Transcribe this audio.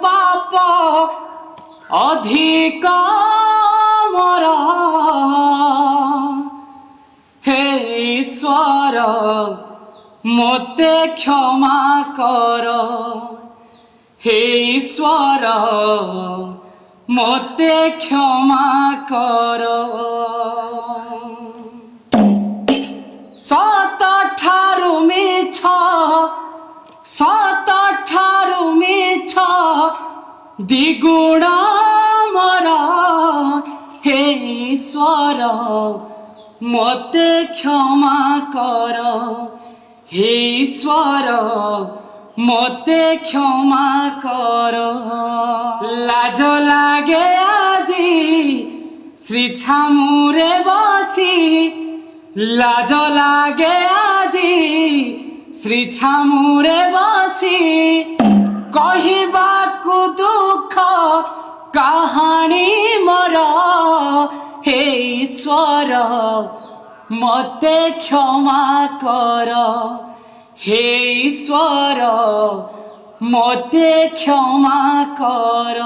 पाप अधिक मोर हे ईश्वर मोते क्षमा कर हे ईश्वर मोते क्षमा कर सत ठारू मिछ सत ठारू मिछ द्विगुण मोर हे ईश्वर मोते क्षमा कर हे ईश्वर मोते क्षमा कर लाज लागे आजी श्री छामुरे बसी लाज लागे आजी श्री छामुरे बसी कहिबाकु दुख कहानी मोर हे ईश्वर मोते क्षमा कर हे ईश्वर मोते क्षमा कर।